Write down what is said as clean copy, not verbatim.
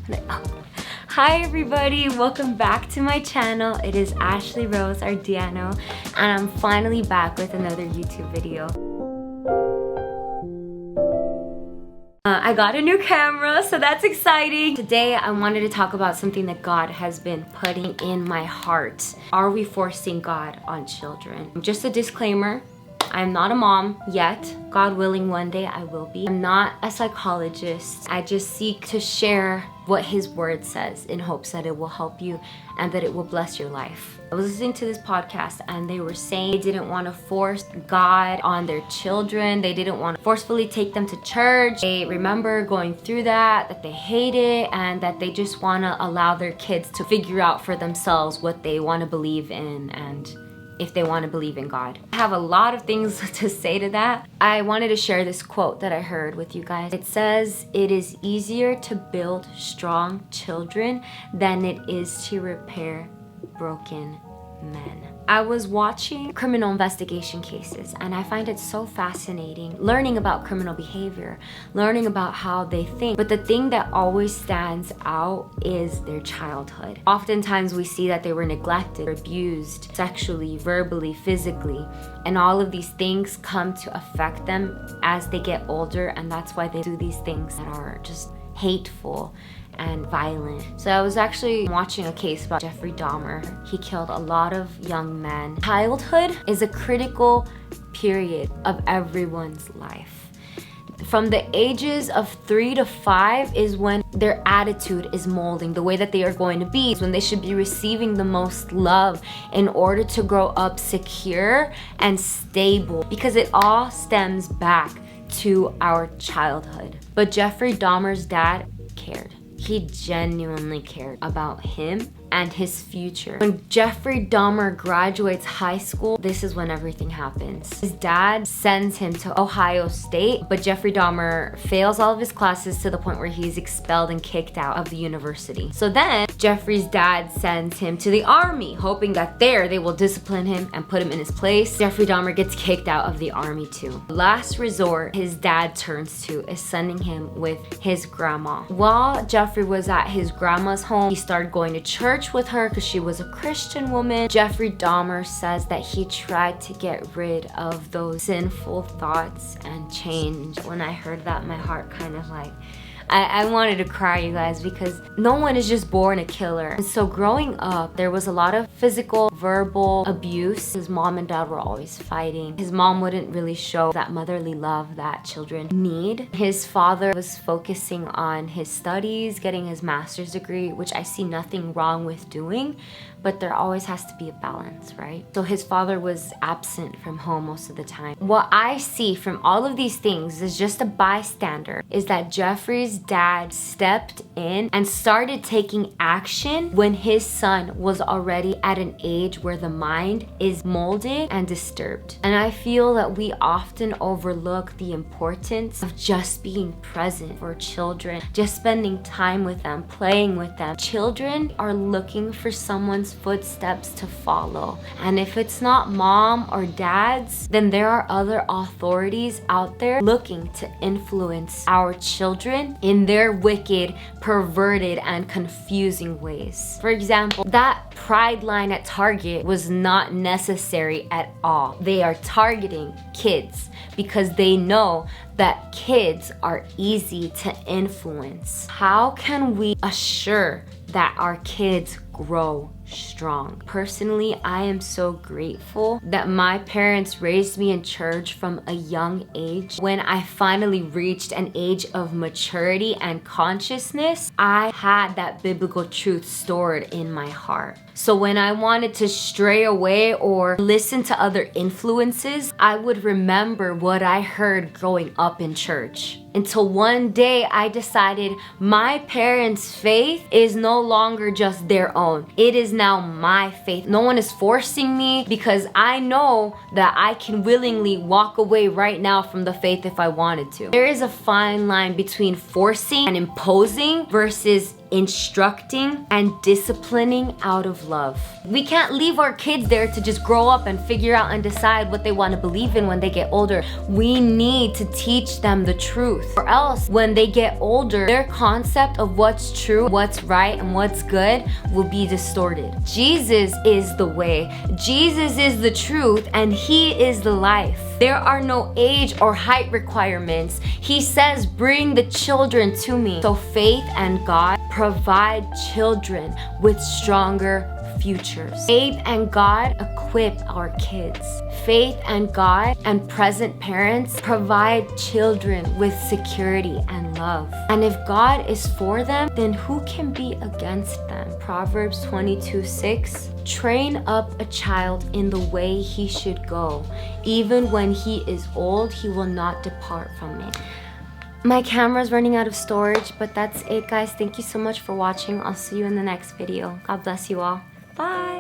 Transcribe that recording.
Hi everybody, welcome back to my channel. It is ashleyardiano and I'm finally back with another YouTube video. I got a new camera, so that's exciting. Today I wanted to talk about something that God has been putting in my heart. Are we forcing God on children? Just a disclaimer, I'm not a mom yet. God willing, one day I will be. I'm not a psychologist. I just seek to share what His Word says in hopes that it will help you and that it will bless your life. I was listening to this podcast and they were saying they didn't want to force God on their children. They didn't want to forcefully take them to church. They remember going through that they hate it, and that they just want to allow their kids to figure out for themselves what they want to believe in and if they want to believe in God. I have a lot of things to say to that. I wanted to share this quote that I heard with you guys. It says, "It is easier to build strong children than it is to repair broken men." I was watching criminal investigation cases and I find it so fascinating learning about criminal behavior, learning about how they think. But the thing that always stands out is their childhood. Oftentimes we see that they were neglected, abused sexually, verbally, physically, and all of these things come to affect them as they get older, and that's why they do these things that are just hateful and violent. So I was actually watching a case about Jeffrey Dahmer. He killed a lot of young men. Childhood is a critical period of everyone's life. From the ages of 3 to 5 is when their attitude is molding, the way that they are going to be, is when they should be receiving the most love in order to grow up secure and stable, because it all stems back to our childhood. But Jeffrey Dahmer's dad cared. He genuinely cared about him and his future. When Jeffrey Dahmer graduates high school, this is when everything happens. His dad sends him to Ohio State, but Jeffrey Dahmer fails all of his classes to the point where he's expelled and kicked out of the university. So then Jeffrey's dad sends him to the army, hoping that there they will discipline him and put him in his place. Jeffrey Dahmer gets kicked out of the army too. Last resort his dad turns to is sending him with his grandma. While Jeffrey was at his grandma's home, he started going to church with her because she was a Christian woman. Jeffrey Dahmer says that he tried to get rid of those sinful thoughts and change. When I heard that, my heart kind of I wanted to cry, you guys, because no one is just born a killer. And so growing up, there was a lot of physical, verbal abuse. His mom and dad were always fighting. His mom wouldn't really show that motherly love that children need. His father was focusing on his studies, getting his master's degree, which I see nothing wrong with doing, but there always has to be a balance, right? So his father was absent from home most of the time. What I see from all of these things is just a bystander, is that Jeffrey's dad stepped in and started taking action when his son was already at an age where the mind is molded and disturbed. And I feel that we often overlook the importance of just being present for children, just spending time with them, playing with them. Children are looking for someone's footsteps to follow. And if it's not mom or dad's, then there are other authorities out there looking to influence our children in their wicked, perverted, and confusing ways. For example, that pride line at Target was not necessary at all. They are targeting kids because they know that kids are easy to influence. How can we assure that our kids grow strong? Personally, I am so grateful that my parents raised me in church from a young age. When I finally reached an age of maturity and consciousness, I had that biblical truth stored in my heart. So when I wanted to stray away or listen to other influences, I would remember what I heard growing up in church. Until one day I decided my parents' faith is no longer just their own. It is now my faith. No one is forcing me, because I know that I can willingly walk away right now from the faith if I wanted to. There is a fine line between forcing and imposing versus instructing and disciplining out of love. We can't leave our kids there to just grow up and figure out and decide what they want to believe in when they get older. We need to teach them the truth, or else when they get older, their concept of what's true, what's right, and what's good will be distorted. Jesus is the way, Jesus is the truth, and He is the life. There are no age or height requirements. He says, bring the children to me. So faith and God provide children with stronger futures. Faith and God equip our kids. Faith and God and present parents provide children with security and love. And if God is for them, then who can be against them? Proverbs 22:6. Train up a child in the way he should go. Even when he is old, he will not depart from it. My camera's running out of storage, but that's it, guys. Thank you so much for watching. I'll see you in the next video. God bless you all. Bye.